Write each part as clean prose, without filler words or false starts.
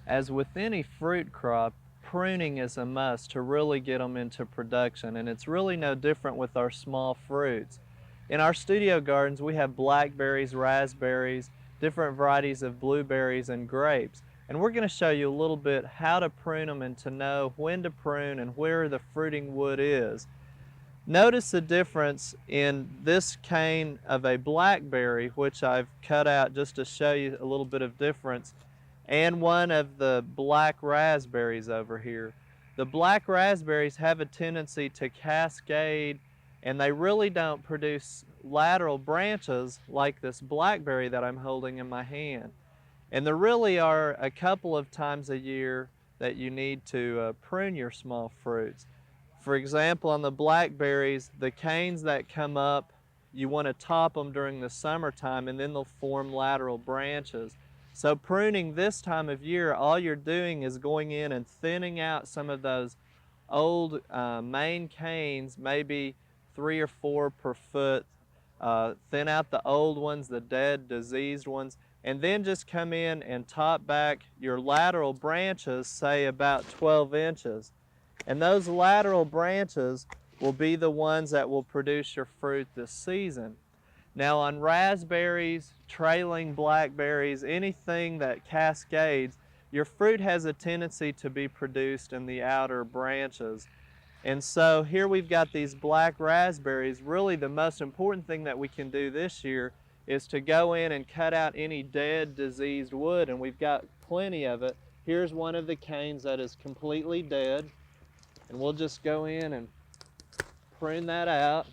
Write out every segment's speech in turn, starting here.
As with any fruit crop, pruning is a must to really get them into production, and it's really no different with our small fruits. In our studio gardens, we have blackberries, raspberries, different varieties of blueberries and grapes. And we're going to show you a little bit how to prune them and to know when to prune and where the fruiting wood is. Notice the difference in this cane of a blackberry, which I've cut out just to show you a little bit of difference, and one of the black raspberries over here. The black raspberries have a tendency to cascade, and they really don't produce lateral branches like this blackberry that I'm holding in my hand. And there really are a couple of times a year that you need to prune your small fruits. For example, on the blackberries, the canes that come up, you want to top them during the summertime, and then they'll form lateral branches. So pruning this time of year, all you're doing is going in and thinning out some of those old main canes, maybe 3 or 4 per foot. Thin out the old ones, the dead, diseased ones, and then just come in and top back your lateral branches, say about 12 inches. And those lateral branches will be the ones that will produce your fruit this season. Now on raspberries, trailing blackberries, anything that cascades, your fruit has a tendency to be produced in the outer branches. And so here we've got these black raspberries. Really the most important thing that we can do this year is to go in and cut out any dead, diseased wood, and we've got plenty of it. Here's one of the canes that is completely dead, and we'll just go in and prune that out.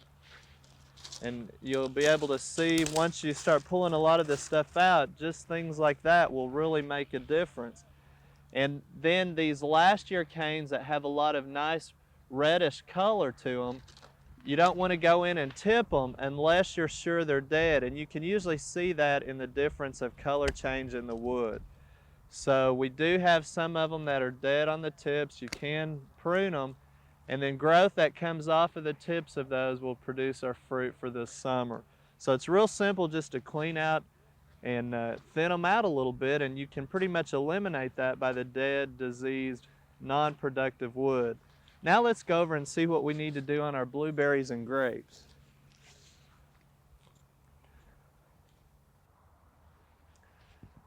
And you'll be able to see once you start pulling a lot of this stuff out, just things like that will really make a difference. And then these last year canes that have a lot of nice reddish color to them, you don't want to go in and tip them unless you're sure they're dead, and you can usually see that in the difference of color change in the wood. So we do have some of them that are dead on the tips. You can prune them, and then growth that comes off of the tips of those will produce our fruit for this summer. So it's real simple just to clean out and thin them out a little bit, and you can pretty much eliminate that by the dead, diseased, non-productive wood. Now let's go over and see what we need to do on our blueberries and grapes.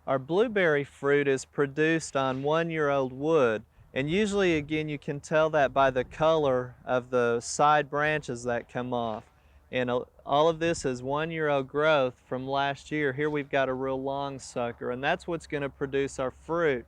Our blueberry fruit is produced on 1-year-old wood, and usually again you can tell that by the color of the side branches that come off. And all of this is 1-year-old growth from last year. Here we've got a real long sucker, and that's what's going to produce our fruit.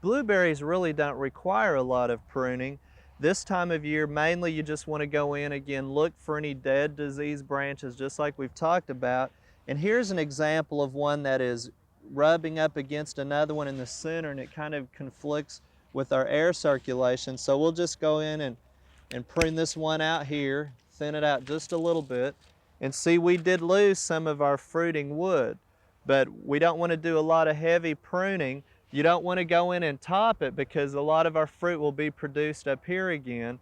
Blueberries really don't require a lot of pruning. This time of year, mainly you just want to go in again, look for any dead, diseased branches, just like we've talked about. And here's an example of one that is rubbing up against another one in the center, and it kind of conflicts with our air circulation. So we'll just go in and prune this one out here, thin it out just a little bit, and see we did lose some of our fruiting wood, but we don't want to do a lot of heavy pruning. You don't want to go in and top it because a lot of our fruit will be produced up here again.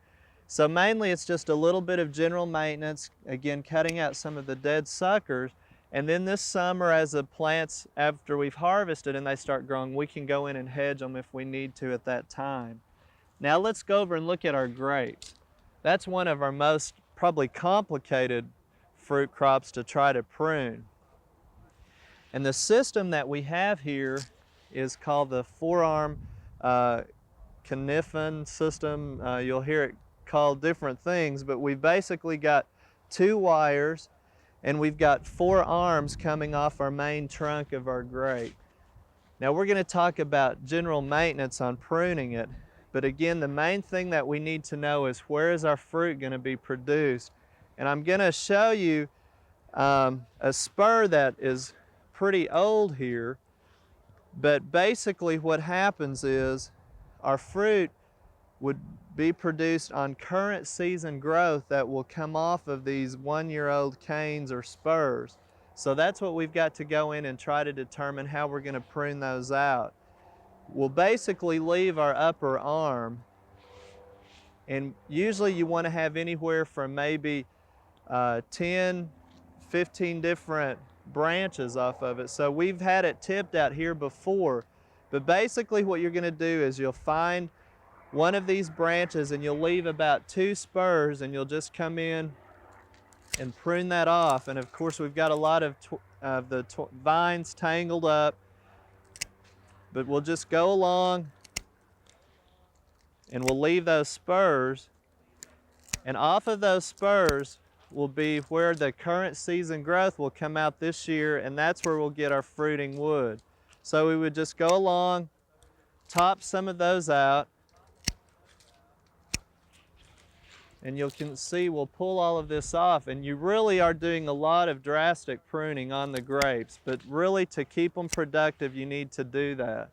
So mainly it's just a little bit of general maintenance, again cutting out some of the dead suckers, and then this summer as the plants, after we've harvested and they start growing, we can go in and hedge them if we need to at that time. Now let's go over and look at our grapes. That's one of our most probably complicated fruit crops to try to prune. And the system that we have here is called the four-arm conifer system. You'll hear it called different things, but we've basically got 2 wires, and we've got 4 arms coming off our main trunk of our grape. Now we're going to talk about general maintenance on pruning it, but again the main thing that we need to know is where is our fruit going to be produced. And I'm going to show you a spur that is pretty old here. But basically what happens is our fruit would be produced on current season growth that will come off of these 1-year-old canes or spurs. So that's what we've got to go in and try to determine how we're going to prune those out. We'll basically leave our upper arm, and usually you want to have anywhere from maybe 10, 15 different branches off of it. So we've had it tipped out here before, But basically what you're going to do is you'll find one of these branches and you'll leave about 2 spurs, and you'll just come in and prune that off. And of course we've got a lot of the vines tangled up, but we'll just go along and we'll leave those spurs, and off of those spurs will be where the current season growth will come out this year, and that's where we'll get our fruiting wood. So we would just go along, top some of those out, and you can see we'll pull all of this off, and you really are doing a lot of drastic pruning on the grapes, but really to keep them productive you need to do that.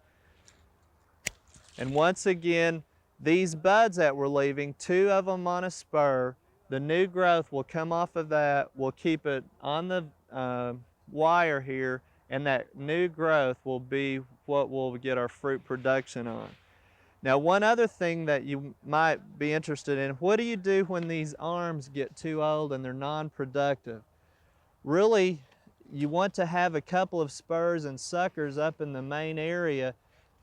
And once again, these buds that we're leaving, 2 of them on a spur, the new growth will come off of that. We'll keep it on the wire here, and that new growth will be what we'll get our fruit production on. Now, one other thing that you might be interested in, what do you do when these arms get too old and they're non-productive? Really, you want to have a couple of spurs and suckers up in the main area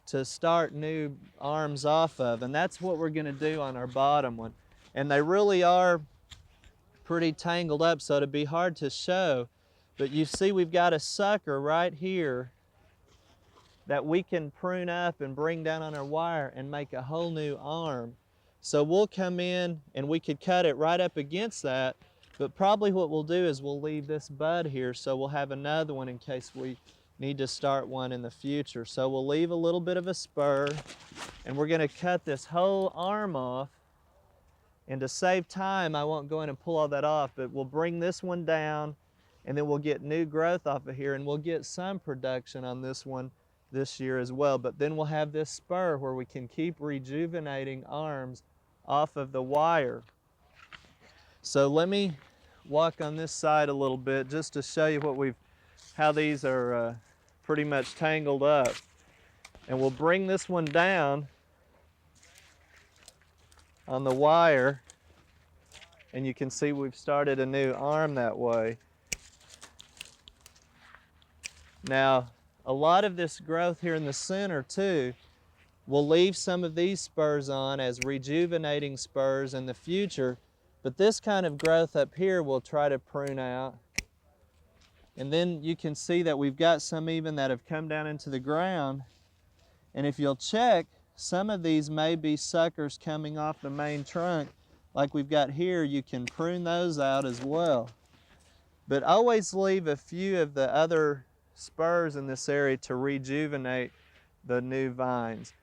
to start new arms off of, and that's what we're going to do on our bottom one. And they really are pretty tangled up, so it'd be hard to show, but you see we've got a sucker right here that we can prune up and bring down on our wire and make a whole new arm. So we'll come in and we could cut it right up against that, but probably what we'll do is we'll leave this bud here so we'll have another one in case we need to start one in the future. So we'll leave a little bit of a spur, and we're going to cut this whole arm off. And to save time, I won't go in and pull all that off, but we'll bring this one down, and then we'll get new growth off of here, and we'll get some production on this one this year as well. But then we'll have this spur where we can keep rejuvenating arms off of the wire. So let me walk on this side a little bit just to show you how these are pretty much tangled up. And we'll bring this one down on the wire, and you can see we've started a new arm that way. Now, a lot of this growth here in the center too, we'll leave some of these spurs on as rejuvenating spurs in the future, but this kind of growth up here we'll try to prune out. And then you can see that we've got some even that have come down into the ground. And if you'll check, some of these may be suckers coming off the main trunk like we've got here. You can prune those out as well. But always leave a few of the other spurs in this area to rejuvenate the new vines.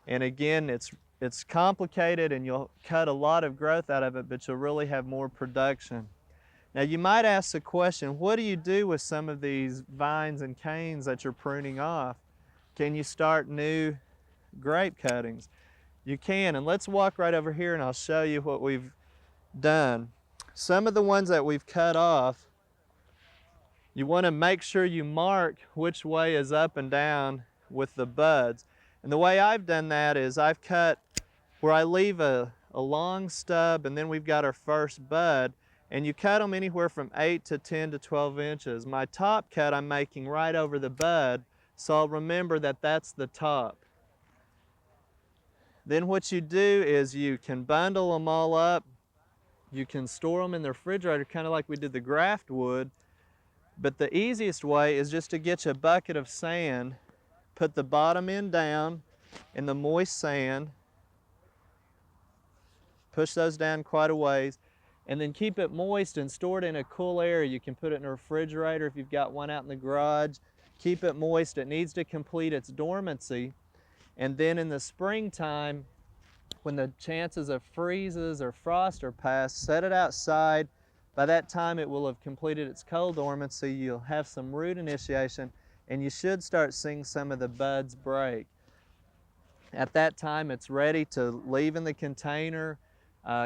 And again, it's complicated and you'll cut a lot of growth out of it, but you'll really have more production. Now you might ask the question, what do you do with some of these vines and canes that you're pruning off? Can you start new grape cuttings? You can, and let's walk right over here and I'll show you what we've done. Some of the ones that we've cut off, you want to make sure you mark which way is up and down with the buds. And the way I've done that is I've cut where I leave a long stub, and then we've got our first bud, and you cut them anywhere from 8 to 10 to 12 inches. My top cut I'm making right over the bud, so I'll remember that that's the top. Then what you do is you can bundle them all up. You can store them in the refrigerator, kind of like we did the graft wood. But the easiest way is just to get you a bucket of sand, put the bottom end down in the moist sand, push those down quite a ways, and then keep it moist and store it in a cool area. You can put it in a refrigerator if you've got one out in the garage. Keep it moist. It needs to complete its dormancy. And then in the springtime, when the chances of freezes or frost are past, set it outside. By that time it will have completed its cold dormancy. You'll have some root initiation, and you should start seeing some of the buds break. At that time it's ready to leave in the container.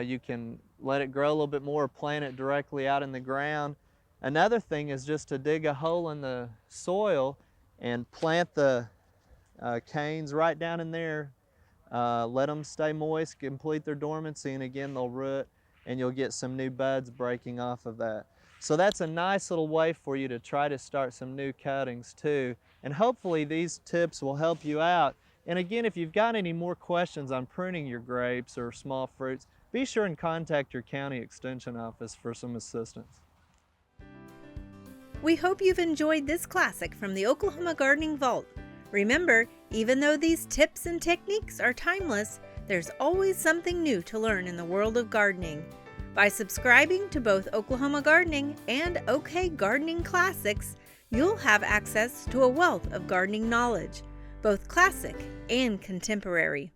You can let it grow a little bit more, plant it directly out in the ground. Another thing is just to dig a hole in the soil and plant the canes right down in there. Let them stay moist, complete their dormancy, and again they'll root, and you'll get some new buds breaking off of that. So that's a nice little way for you to try to start some new cuttings too. And hopefully these tips will help you out And again, if you've got any more questions on pruning your grapes or small fruits, be sure and contact your county extension office for some assistance. We hope you've enjoyed this classic from the Oklahoma Gardening Vault. Remember, even though these tips and techniques are timeless, there's always something new to learn in the world of gardening. By subscribing to both Oklahoma Gardening and OK Gardening Classics, you'll have access to a wealth of gardening knowledge, both classic and contemporary.